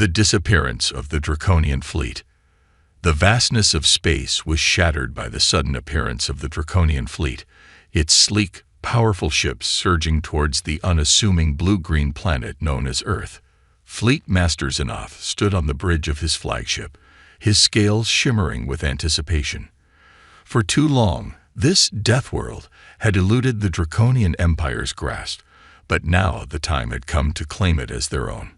The disappearance of the Draconian fleet. The vastness of space was shattered by the sudden appearance of the Draconian fleet, its sleek, powerful ships surging towards the unassuming blue-green planet known as Earth. Fleet Master Xenoth stood on the bridge of his flagship, his scales shimmering with anticipation. For too long, this Deathworld had eluded the Draconian Empire's grasp, but now the time had come to claim it as their own.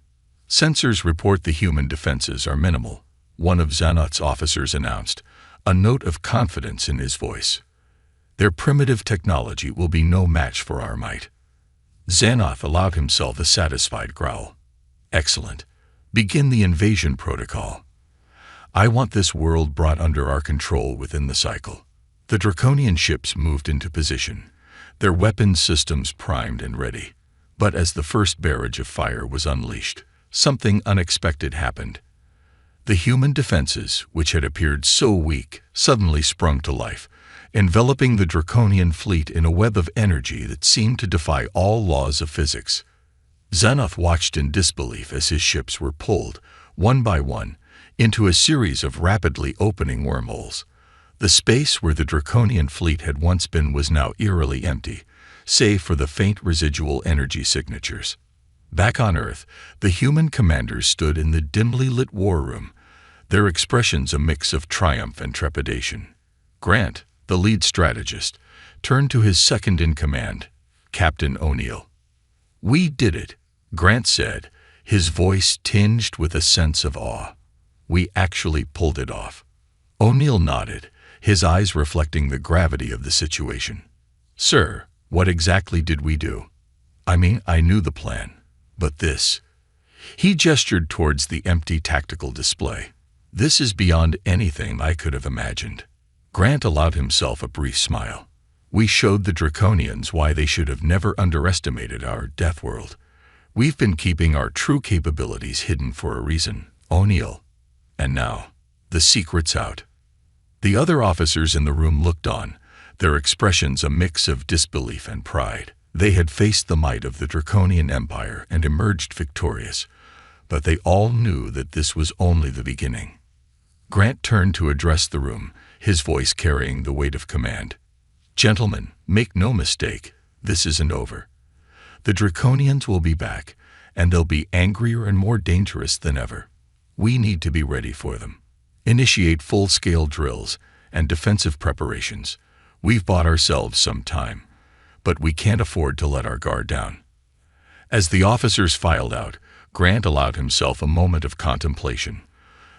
Sensors report the human defenses are minimal, one of Xenoth's officers announced, a note of confidence in his voice. Their primitive technology will be no match for our might. Xenoth allowed himself a satisfied growl. Excellent. Begin the invasion protocol. I want this world brought under our control within the cycle. The Draconian ships moved into position, their weapons systems primed and ready. But as the first barrage of fire was unleashed, something unexpected happened. The human defenses, which had appeared so weak, suddenly sprung to life, enveloping the Draconian fleet in a web of energy that seemed to defy all laws of physics. Xenoth watched in disbelief as his ships were pulled, one by one, into a series of rapidly opening wormholes. The space where the Draconian fleet had once been was now eerily empty, save for the faint residual energy signatures. Back on Earth, the human commanders stood in the dimly lit war room, their expressions a mix of triumph and trepidation. Grant, the lead strategist, turned to his second-in-command, Captain O'Neill. "We did it," Grant said, his voice tinged with a sense of awe. "We actually pulled it off." O'Neill nodded, his eyes reflecting the gravity of the situation. "Sir, what exactly did we do? I mean, I knew the plan. But this." He gestured towards the empty tactical display. "This is beyond anything I could have imagined." Grant allowed himself a brief smile. "We showed the Draconians why they should have never underestimated our Deathworld. We've been keeping our true capabilities hidden for a reason, O'Neill. And now, the secret's out." The other officers in the room looked on, their expressions a mix of disbelief and pride. They had faced the might of the Draconian Empire and emerged victorious, but they all knew that this was only the beginning. Grant turned to address the room, his voice carrying the weight of command. "Gentlemen, make no mistake, this isn't over. The Draconians will be back, and they'll be angrier and more dangerous than ever. We need to be ready for them. Initiate full-scale drills and defensive preparations. We've bought ourselves some time, but we can't afford to let our guard down." As the officers filed out, Grant allowed himself a moment of contemplation.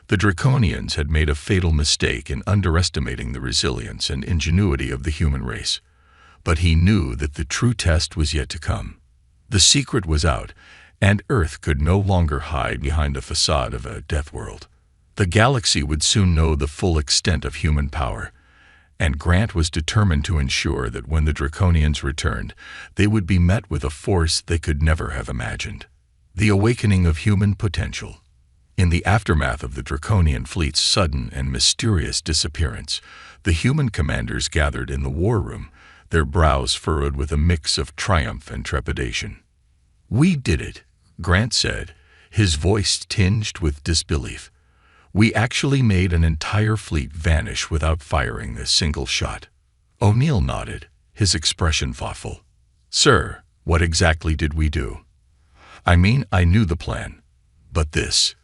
The Draconians had made a fatal mistake in underestimating the resilience and ingenuity of the human race. But he knew that the true test was yet to come. The secret was out, and Earth could no longer hide behind the facade of a Deathworld. The galaxy would soon know the full extent of human power, and Grant was determined to ensure that when the Draconians returned, they would be met with a force they could never have imagined. The awakening of human potential. In the aftermath of the Draconian fleet's sudden and mysterious disappearance, the human commanders gathered in the war room, their brows furrowed with a mix of triumph and trepidation. "We did it," Grant said, his voice tinged with disbelief. "We actually made an entire fleet vanish without firing a single shot." O'Neill nodded, his expression thoughtful. "Sir, what exactly did we do? I mean, I knew the plan. But this."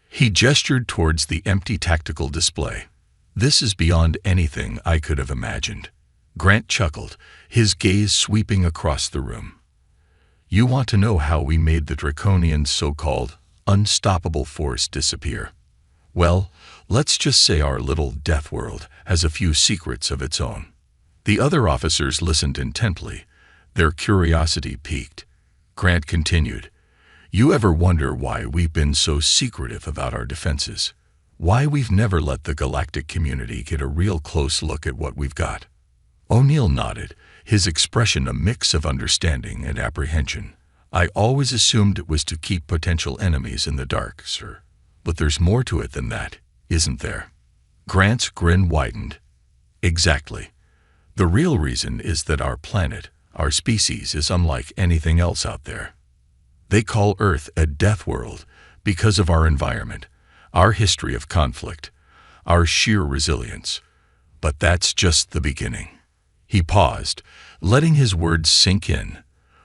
He gestured towards the empty tactical display. "This is beyond anything I could have imagined." Grant chuckled, his gaze sweeping across the room. "You want to know how we made the Draconian's so-called unstoppable force disappear? Well, let's just say our little Deathworld has a few secrets of its own." The other officers listened intently, their curiosity piqued. Grant continued, "You ever wonder why we've been so secretive about our defenses? Why we've never let the galactic community get a real close look at what we've got?" O'Neill nodded, his expression a mix of understanding and apprehension. "I always assumed it was to keep potential enemies in the dark, sir. But there's more to it than that, isn't there?" Grant's grin widened. "Exactly. The real reason is that our planet, our species, is unlike anything else out there. They call Earth a Deathworld because of our environment, our history of conflict, our sheer resilience. But that's just the beginning." He paused, letting his words sink in.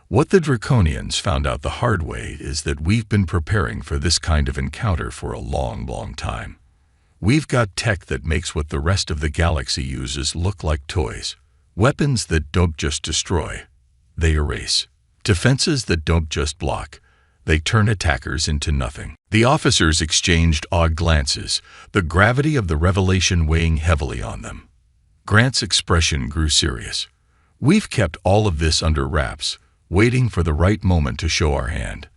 What the Draconians found out the hard way is that we've been preparing for this kind of encounter for a long, long time. We've got tech that makes what the rest of the galaxy uses look like toys. Weapons that don't just destroy, they erase. Defenses that don't just block, they turn attackers into nothing. The officers exchanged awed glances, the gravity of the revelation weighing heavily on them. Grant's expression grew serious. "We've kept all of this under wraps, waiting for the right moment to show our hand.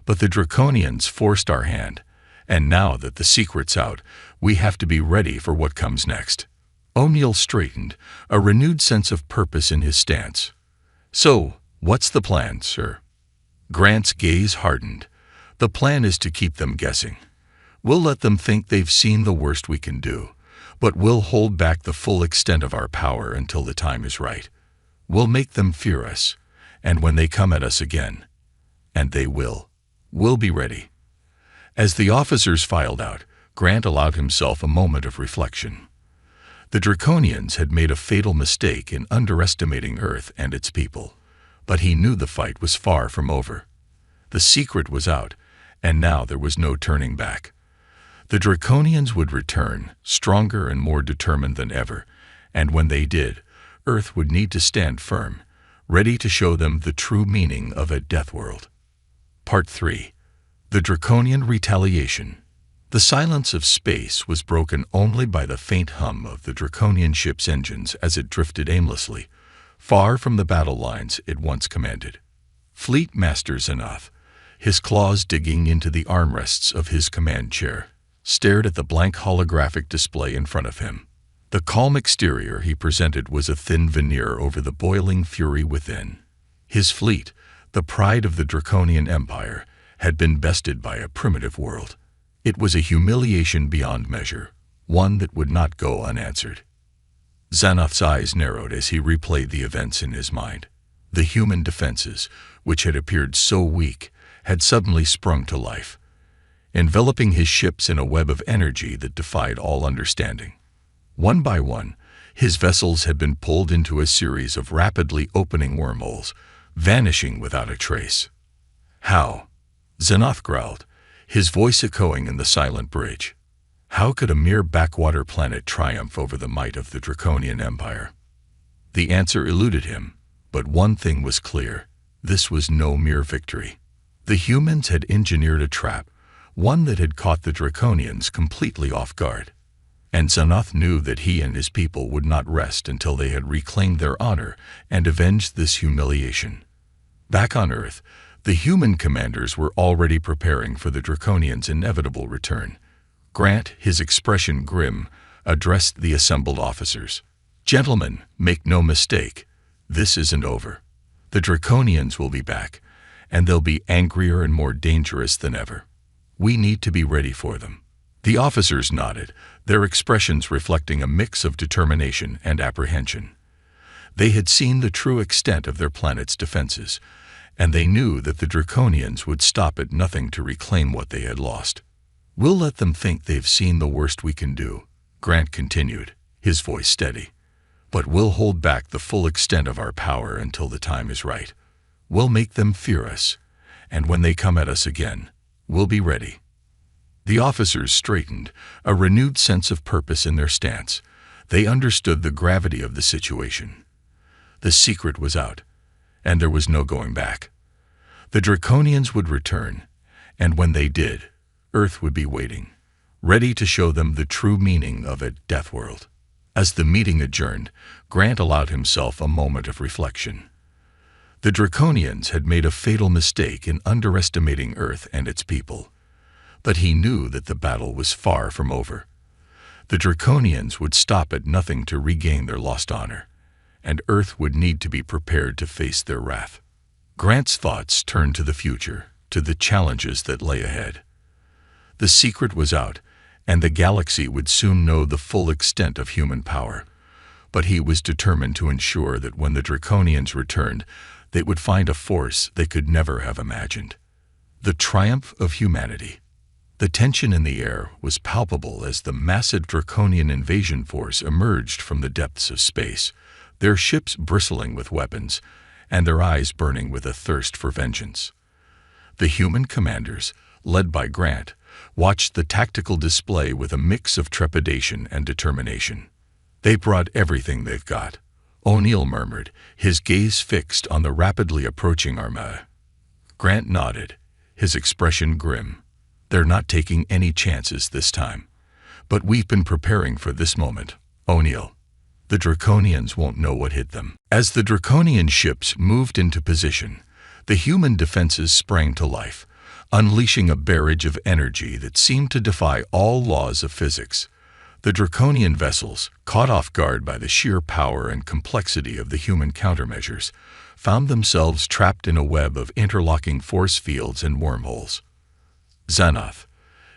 But the Draconians forced our hand, and now that the secret's out, we have to be ready for what comes next." O'Neill straightened, a renewed sense of purpose in his stance. "So, what's the plan, sir?" Grant's gaze hardened. "The plan is to keep them guessing. We'll let them think they've seen the worst we can do, but we'll hold back the full extent of our power until the time is right. We'll make them fear us, and when they come at us again, and they will, we'll be ready." As the officers filed out, Grant allowed himself a moment of reflection. The Draconians had made a fatal mistake in underestimating Earth and its people, but he knew the fight was far from over. The secret was out, and now there was no turning back. The Draconians would return, stronger and more determined than ever, and when they did, Earth would need to stand firm, ready to show them the true meaning of a Deathworld. Part 3. The Draconian Retaliation. The silence of space was broken only by the faint hum of the Draconian ship's engines as it drifted aimlessly, far from the battle lines it once commanded. Fleet Master Xanath, his claws digging into the armrests of his command chair, stared at the blank holographic display in front of him. The calm exterior he presented was a thin veneer over the boiling fury within. His fleet, the pride of the Draconian Empire, had been bested by a primitive world. It was a humiliation beyond measure, one that would not go unanswered. Xanath's eyes narrowed as he replayed the events in his mind. The human defenses, which had appeared so weak, had suddenly sprung to life, enveloping his ships in a web of energy that defied all understanding. One by one, his vessels had been pulled into a series of rapidly opening wormholes, vanishing without a trace. "How?" Xanath growled, his voice echoing in the silent bridge. How could a mere backwater planet triumph over the might of the Draconian Empire? The answer eluded him, but one thing was clear: this was no mere victory. The humans had engineered a trap, one that had caught the Draconians completely off guard. And Xanath knew that he and his people would not rest until they had reclaimed their honor and avenged this humiliation. Back on Earth, the human commanders were already preparing for the Draconians' inevitable return. Grant, his expression grim, addressed the assembled officers. "Gentlemen, make no mistake. This isn't over. The Draconians will be back, and they'll be angrier and more dangerous than ever. We need to be ready for them." The officers nodded, their expressions reflecting a mix of determination and apprehension. They had seen the true extent of their planet's defenses, and they knew that the Draconians would stop at nothing to reclaim what they had lost. "We'll let them think they've seen the worst we can do," Grant continued, his voice steady. "But we'll hold back the full extent of our power until the time is right. We'll make them fear us, and when they come at us again, we'll be ready." The officers straightened, a renewed sense of purpose in their stance. They understood the gravity of the situation. The secret was out, and there was no going back. The Draconians would return, and when they did, Earth would be waiting, ready to show them the true meaning of a Deathworld. As the meeting adjourned, Grant allowed himself a moment of reflection. The Draconians had made a fatal mistake in underestimating Earth and its people, but he knew that the battle was far from over. The Draconians would stop at nothing to regain their lost honor, and Earth would need to be prepared to face their wrath. Grant's thoughts turned to the future, to the challenges that lay ahead. The secret was out, and the galaxy would soon know the full extent of human power, but he was determined to ensure that when the Draconians returned, they would find a force they could never have imagined. The triumph of humanity. The tension in the air was palpable as the massive Draconian invasion force emerged from the depths of space, their ships bristling with weapons, and their eyes burning with a thirst for vengeance. The human commanders, led by Grant, watched the tactical display with a mix of trepidation and determination. "They brought everything they've got," O'Neill murmured, his gaze fixed on the rapidly approaching armada. Grant nodded, his expression grim. "They're not taking any chances this time. But we've been preparing for this moment, O'Neill. The Draconians won't know what hit them." As the Draconian ships moved into position, the human defenses sprang to life, unleashing a barrage of energy that seemed to defy all laws of physics. The Draconian vessels, caught off guard by the sheer power and complexity of the human countermeasures, found themselves trapped in a web of interlocking force fields and wormholes. Xanath,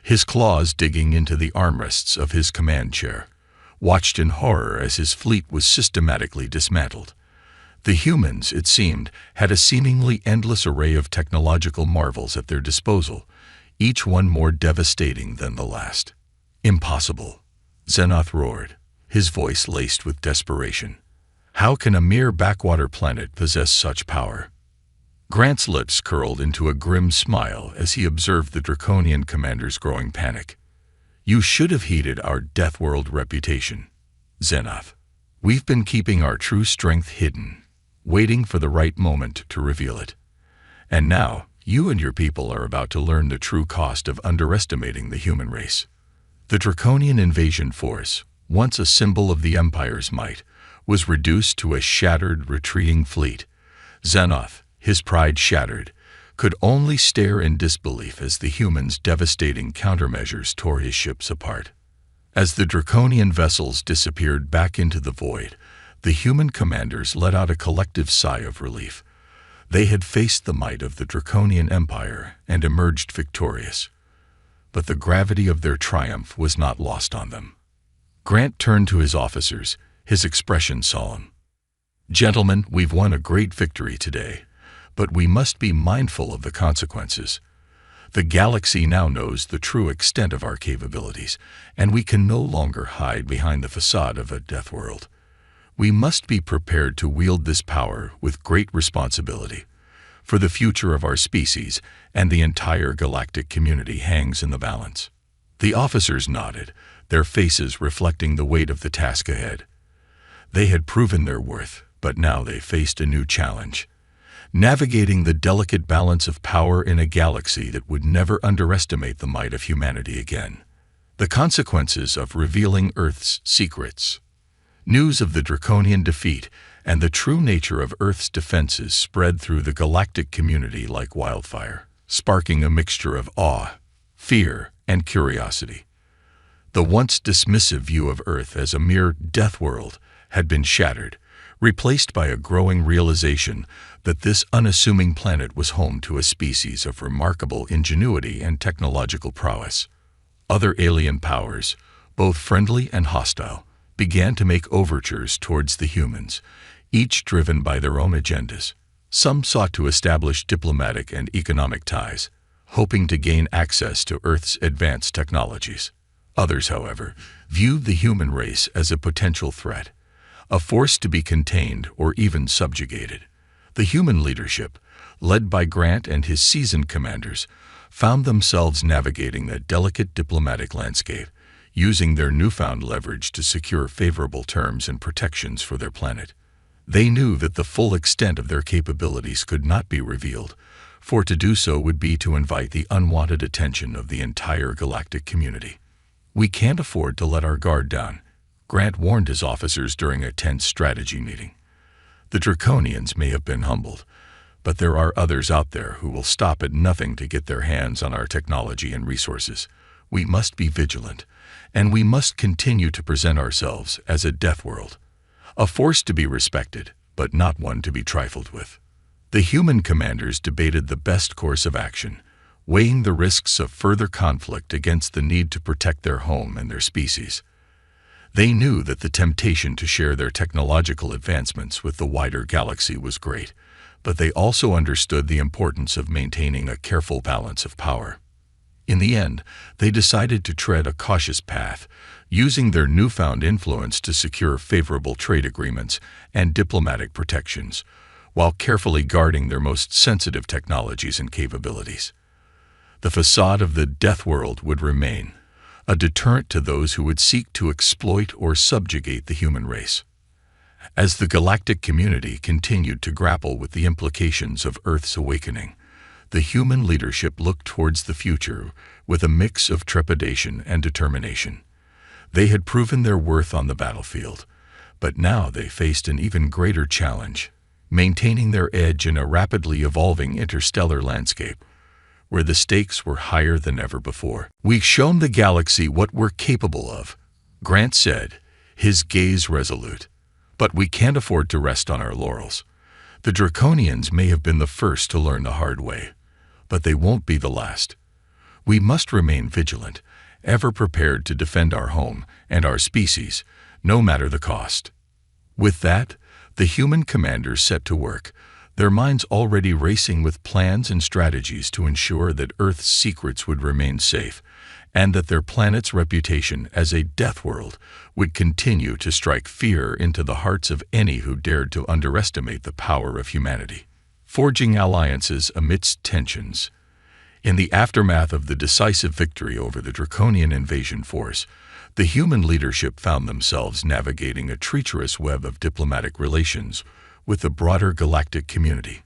his claws digging into the armrests of his command chair, watched in horror as his fleet was systematically dismantled. The humans, it seemed, had a seemingly endless array of technological marvels at their disposal, each one more devastating than the last. "Impossible," Xanath roared, his voice laced with desperation. "How can a mere backwater planet possess such power?" Grant's lips curled into a grim smile as he observed the Draconian commander's growing panic. "You should have heeded our Deathworld reputation, Xanath. We've been keeping our true strength hidden, waiting for the right moment to reveal it. And now, you and your people are about to learn the true cost of underestimating the human race." The Draconian invasion force, once a symbol of the Empire's might, was reduced to a shattered, retreating fleet. Xanath, his pride shattered, could only stare in disbelief as the humans' devastating countermeasures tore his ships apart. As the Draconian vessels disappeared back into the void, the human commanders let out a collective sigh of relief. They had faced the might of the Draconian Empire and emerged victorious. But the gravity of their triumph was not lost on them. Grant turned to his officers, his expression solemn. "Gentlemen, we've won a great victory today, but we must be mindful of the consequences. The galaxy now knows the true extent of our capabilities, and we can no longer hide behind the facade of a Deathworld. We must be prepared to wield this power with great responsibility, for the future of our species and the entire galactic community hangs in the balance." The officers nodded, their faces reflecting the weight of the task ahead. They had proven their worth, but now they faced a new challenge: navigating the delicate balance of power in a galaxy that would never underestimate the might of humanity again. The consequences of revealing Earth's secrets. News of the Draconian defeat and the true nature of Earth's defenses spread through the galactic community like wildfire, sparking a mixture of awe, fear, and curiosity. The once dismissive view of Earth as a mere death world had been shattered, replaced by a growing realization that this unassuming planet was home to a species of remarkable ingenuity and technological prowess. Other alien powers, both friendly and hostile, began to make overtures towards the humans, each driven by their own agendas. Some sought to establish diplomatic and economic ties, hoping to gain access to Earth's advanced technologies. Others, however, viewed the human race as a potential threat, a force to be contained or even subjugated. The human leadership, led by Grant and his seasoned commanders, found themselves navigating the delicate diplomatic landscape, using their newfound leverage to secure favorable terms and protections for their planet. They knew that the full extent of their capabilities could not be revealed, for to do so would be to invite the unwanted attention of the entire galactic community. "We can't afford to let our guard down," Grant warned his officers during a tense strategy meeting. "The Draconians may have been humbled, but there are others out there who will stop at nothing to get their hands on our technology and resources. We must be vigilant, and we must continue to present ourselves as a death world, a force to be respected, but not one to be trifled with." The human commanders debated the best course of action, weighing the risks of further conflict against the need to protect their home and their species. They knew that the temptation to share their technological advancements with the wider galaxy was great, but they also understood the importance of maintaining a careful balance of power. In the end, they decided to tread a cautious path, using their newfound influence to secure favorable trade agreements and diplomatic protections, while carefully guarding their most sensitive technologies and capabilities. The facade of the Deathworld would remain, a deterrent to those who would seek to exploit or subjugate the human race. As the galactic community continued to grapple with the implications of Earth's awakening, the human leadership looked towards the future with a mix of trepidation and determination. They had proven their worth on the battlefield, but now they faced an even greater challenge, maintaining their edge in a rapidly evolving interstellar landscape, where the stakes were higher than ever before. "We've shown the galaxy what we're capable of," Grant said, his gaze resolute. "But we can't afford to rest on our laurels. The Draconians may have been the first to learn the hard way, but they won't be the last. We must remain vigilant, ever prepared to defend our home and our species, no matter the cost." With that, the human commanders set to work, their minds already racing with plans and strategies to ensure that Earth's secrets would remain safe, and that their planet's reputation as a death world would continue to strike fear into the hearts of any who dared to underestimate the power of humanity. Forging alliances amidst tensions. In the aftermath of the decisive victory over the Draconian invasion force, the human leadership found themselves navigating a treacherous web of diplomatic relations with the broader galactic community.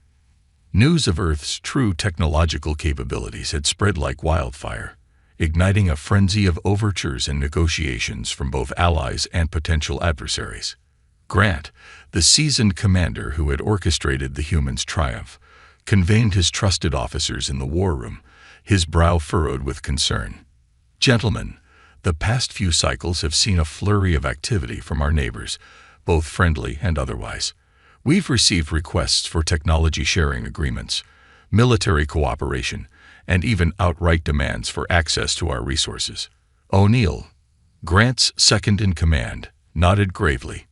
News of Earth's true technological capabilities had spread like wildfire, igniting a frenzy of overtures and negotiations from both allies and potential adversaries. Grant, the seasoned commander who had orchestrated the humans' triumph, convened his trusted officers in the war room, his brow furrowed with concern. "Gentlemen, the past few cycles have seen a flurry of activity from our neighbors, both friendly and otherwise. We've received requests for technology sharing agreements, military cooperation, and even outright demands for access to our resources." O'Neill, Grant's second-in-command, nodded gravely.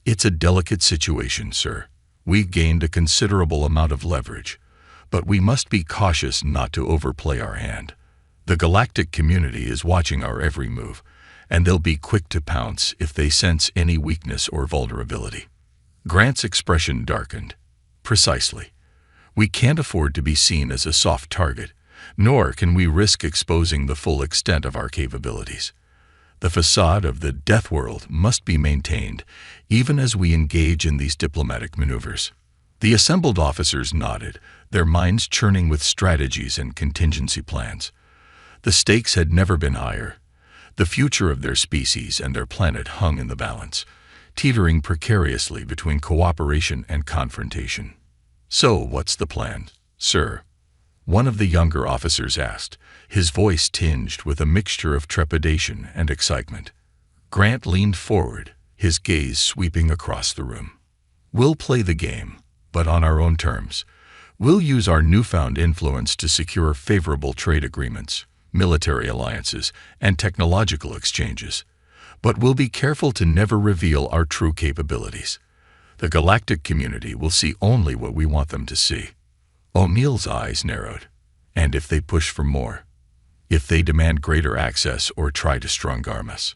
"It's a delicate situation, sir. We've gained a considerable amount of leverage, but we must be cautious not to overplay our hand. The galactic community is watching our every move, and they'll be quick to pounce if they sense any weakness or vulnerability." Grant's expression darkened. "Precisely. We can't afford to be seen as a soft target, nor can we risk exposing the full extent of our capabilities. The facade of the death world must be maintained, even as we engage in these diplomatic maneuvers." The assembled officers nodded, their minds churning with strategies and contingency plans. The stakes had never been higher. The future of their species and their planet hung in the balance, teetering precariously between cooperation and confrontation. "So, what's the plan, sir?" one of the younger officers asked, his voice tinged with a mixture of trepidation and excitement. Grant leaned forward, his gaze sweeping across the room. "We'll play the game, but on our own terms. We'll use our newfound influence to secure favorable trade agreements, military alliances, and technological exchanges. But we'll be careful to never reveal our true capabilities. The galactic community will see only what we want them to see." O'Neill's eyes narrowed. "And if they push for more? If they demand greater access or try to strong-arm us?"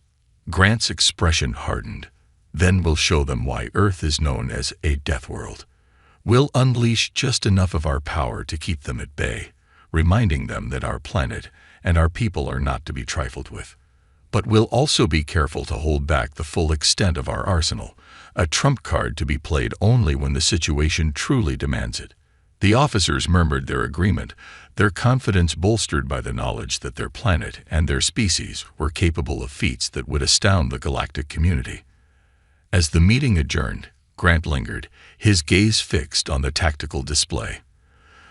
Grant's expression hardened. "Then we'll show them why Earth is known as a death world. We'll unleash just enough of our power to keep them at bay, reminding them that our planet and our people are not to be trifled with. But we'll also be careful to hold back the full extent of our arsenal, a trump card to be played only when the situation truly demands it." The officers murmured their agreement, their confidence bolstered by the knowledge that their planet and their species were capable of feats that would astound the galactic community. As the meeting adjourned, Grant lingered, his gaze fixed on the tactical display.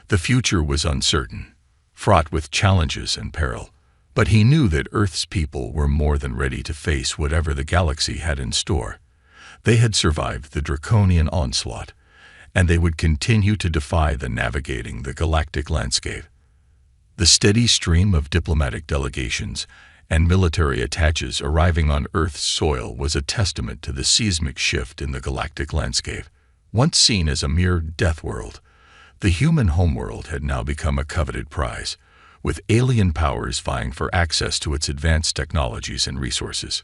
The future was uncertain, fraught with challenges and peril, but he knew that Earth's people were more than ready to face whatever the galaxy had in store. They had survived the Draconian onslaught, and they would continue to defy the navigating the galactic landscape. The steady stream of diplomatic delegations and military attaches arriving on Earth's soil was a testament to the seismic shift in the galactic landscape. Once seen as a mere death world, The human homeworld had now become a coveted prize, with alien powers vying for access to its advanced technologies and resources.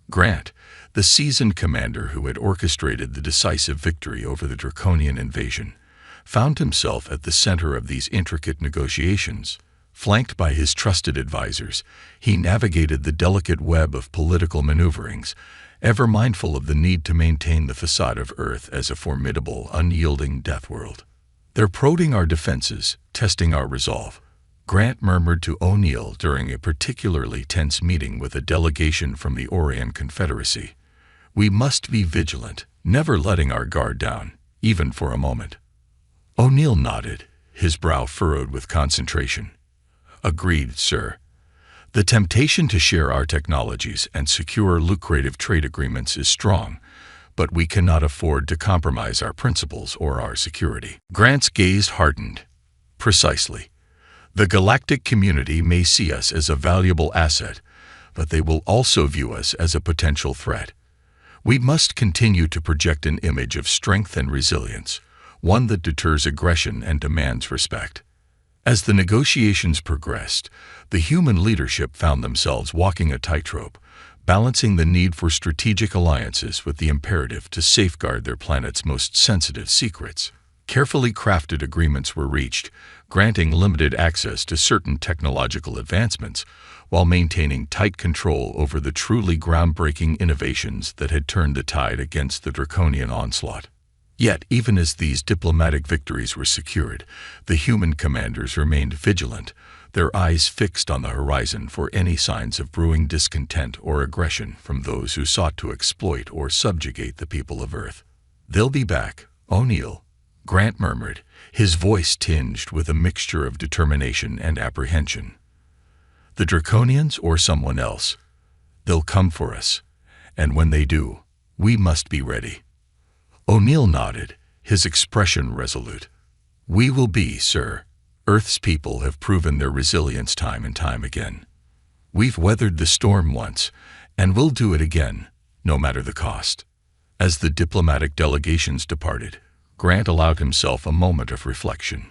Grant, the seasoned commander who had orchestrated the decisive victory over the Draconian invasion, found himself at the center of these intricate negotiations. Flanked by his trusted advisors, he navigated the delicate web of political maneuverings, ever mindful of the need to maintain the facade of Earth as a formidable, unyielding Deathworld. "They're prodding our defenses, testing our resolve," Grant murmured to O'Neill during a particularly tense meeting with a delegation from the Orion Confederacy. "We must be vigilant, never letting our guard down, even for a moment." O'Neill nodded, his brow furrowed with concentration. "Agreed, sir. The temptation to share our technologies and secure lucrative trade agreements is strong, but we cannot afford to compromise our principles or our security." Grant's gaze hardened. "Precisely. The galactic community may see us as a valuable asset, but they will also view us as a potential threat. We must continue to project an image of strength and resilience, one that deters aggression and demands respect." As the negotiations progressed, the human leadership found themselves walking a tightrope, balancing the need for strategic alliances with the imperative to safeguard their planet's most sensitive secrets. Carefully crafted agreements were reached, granting limited access to certain technological advancements, while maintaining tight control over the truly groundbreaking innovations that had turned the tide against the Draconian onslaught. Yet, even as these diplomatic victories were secured, the human commanders remained vigilant, their eyes fixed on the horizon for any signs of brewing discontent or aggression from those who sought to exploit or subjugate the people of Earth. "They'll be back, O'Neill," Grant murmured, his voice tinged with a mixture of determination and apprehension. "The Draconians or someone else, they'll come for us, and when they do, we must be ready." O'Neill nodded, his expression resolute. "We will be, sir. Earth's people have proven their resilience time and time again. We've weathered the storm once, and we'll do it again, no matter the cost." As the diplomatic delegations departed, Grant allowed himself a moment of reflection.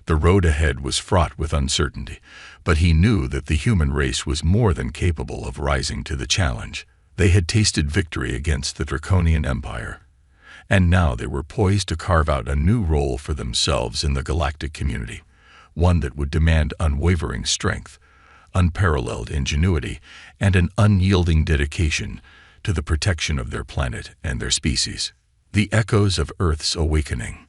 The road ahead was fraught with uncertainty, but he knew that the human race was more than capable of rising to the challenge. They had tasted victory against the Draconian Empire, and now they were poised to carve out a new role for themselves in the galactic community, one that would demand unwavering strength, unparalleled ingenuity, and an unyielding dedication to the protection of their planet and their species. The echoes of Earth's awakening.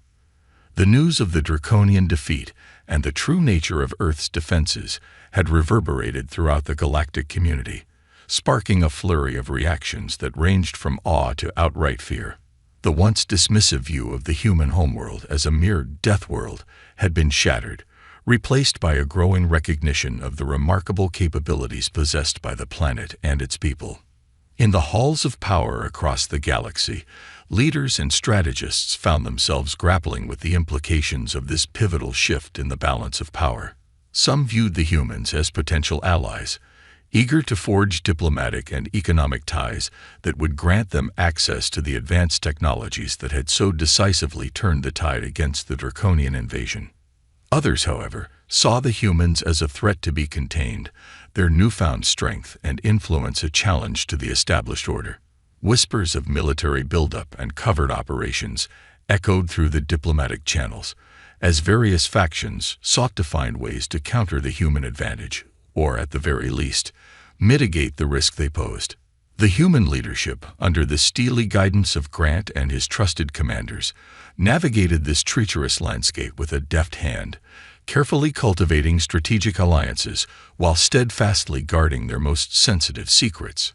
The news of the Draconian defeat and the true nature of Earth's defenses had reverberated throughout the galactic community, sparking a flurry of reactions that ranged from awe to outright fear. The once dismissive view of the human homeworld as a mere death world had been shattered, replaced by a growing recognition of the remarkable capabilities possessed by the planet and its people. In the halls of power across the galaxy, leaders and strategists found themselves grappling with the implications of this pivotal shift in the balance of power. Some viewed the humans as potential allies, eager to forge diplomatic and economic ties that would grant them access to the advanced technologies that had so decisively turned the tide against the Draconian invasion. Others, however, saw the humans as a threat to be contained, their newfound strength and influence a challenge to the established order. Whispers of military buildup and covert operations echoed through the diplomatic channels, as various factions sought to find ways to counter the human advantage, or at the very least, mitigate the risk they posed. The human leadership, under the steely guidance of Grant and his trusted commanders, navigated this treacherous landscape with a deft hand, carefully cultivating strategic alliances while steadfastly guarding their most sensitive secrets.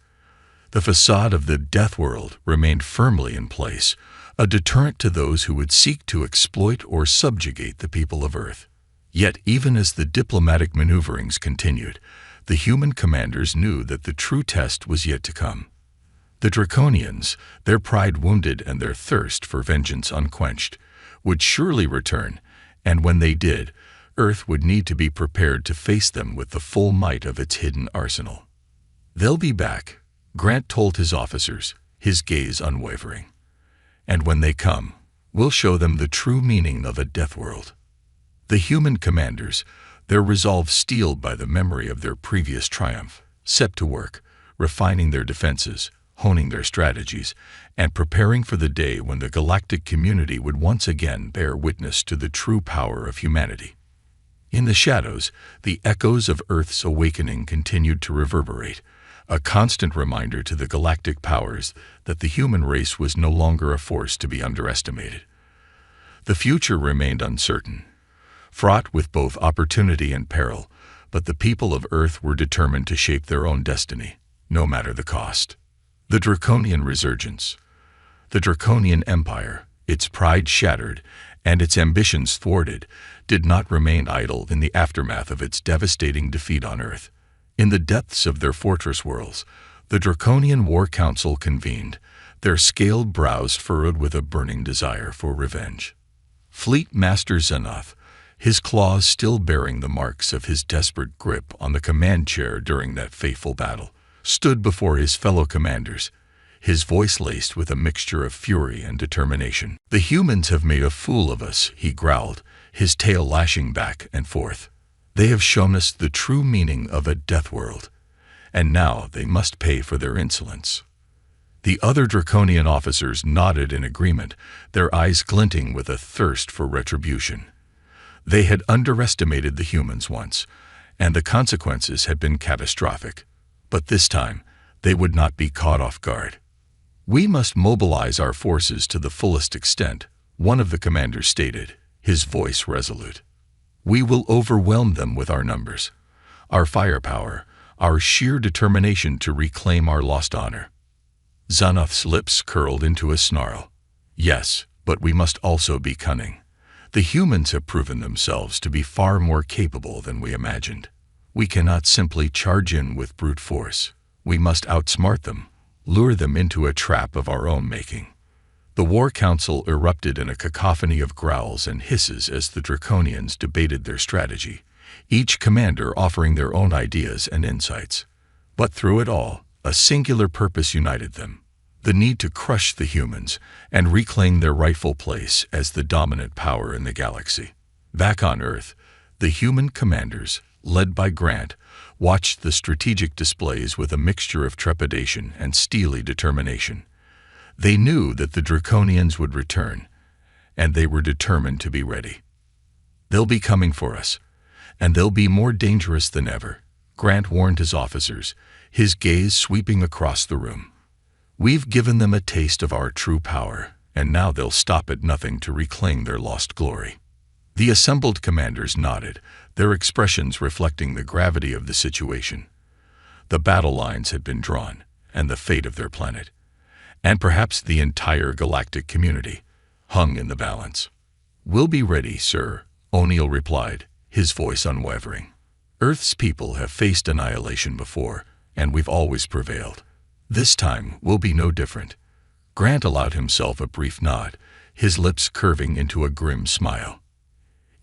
The facade of the Deathworld remained firmly in place, a deterrent to those who would seek to exploit or subjugate the people of Earth. Yet even as the diplomatic maneuverings continued, the human commanders knew that the true test was yet to come. The Draconians, their pride wounded and their thirst for vengeance unquenched, would surely return, and when they did, Earth would need to be prepared to face them with the full might of its hidden arsenal. "They'll be back," Grant told his officers, his gaze unwavering. "And when they come, We'll show them the true meaning of a Deathworld. The human commanders, their resolve steeled by the memory of their previous triumph, set to work, refining their defenses, honing their strategies, and preparing for the day when the galactic community would once again bear witness to the true power of humanity. In the shadows, the echoes of Earth's awakening continued to reverberate, a constant reminder to the galactic powers that the human race was no longer a force to be underestimated. The future remained uncertain, fraught with both opportunity and peril, but the people of Earth were determined to shape their own destiny, no matter the cost. The Draconian resurgence. The Draconian Empire, its pride shattered and its ambitions thwarted, did not remain idle in the aftermath of its devastating defeat on Earth. In the depths of their fortress worlds, the Draconian War Council convened, their scaled brows furrowed with a burning desire for revenge. Fleet Master Xenoth, his claws still bearing the marks of his desperate grip on the command chair during that fateful battle, stood before his fellow commanders, his voice laced with a mixture of fury and determination. "The humans have made a fool of us," he growled, his tail lashing back and forth. "They have shown us the true meaning of a Deathworld, and now they must pay for their insolence." The other Draconian officers nodded in agreement, their eyes glinting with a thirst for retribution. They had underestimated the humans once, and the consequences had been catastrophic. But this time, they would not be caught off guard. "We must mobilize our forces to the fullest extent," one of the commanders stated, his voice resolute. "We will overwhelm them with our numbers, our firepower, our sheer determination to reclaim our lost honor." Xenoth's lips curled into a snarl. "Yes, but we must also be cunning. The humans have proven themselves to be far more capable than we imagined. We cannot simply charge in with brute force. We must outsmart them, lure them into a trap of our own making." The War Council erupted in a cacophony of growls and hisses as the Draconians debated their strategy, each commander offering their own ideas and insights. But through it all, a singular purpose united them: the need to crush the humans and reclaim their rightful place as the dominant power in the galaxy. Back on Earth, the human commanders, led by Grant, watched the strategic displays with a mixture of trepidation and steely determination. They knew that the Draconians would return, and they were determined to be ready. "They'll be coming for us, and they'll be more dangerous than ever," Grant warned his officers, his gaze sweeping across the room. "We've given them a taste of our true power, and now they'll stop at nothing to reclaim their lost glory." The assembled commanders nodded, their expressions reflecting the gravity of the situation. The battle lines had been drawn, and the fate of their planet, and perhaps the entire galactic community, hung in the balance. "We'll be ready, sir," O'Neill replied, his voice unwavering. "Earth's people have faced annihilation before, and we've always prevailed. This time will be no different." Grant allowed himself a brief nod, his lips curving into a grim smile.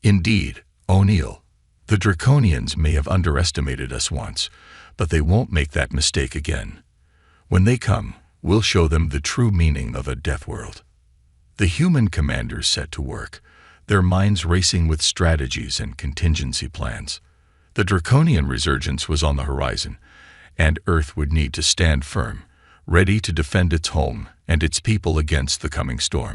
"Indeed, O'Neill, the Draconians may have underestimated us once, but they won't make that mistake again. When they come, we'll show them the true meaning of a Deathworld." The human commanders set to work, their minds racing with strategies and contingency plans. The Draconian resurgence was on the horizon, and Earth would need to stand firm, ready to defend its home and its people against the coming storm.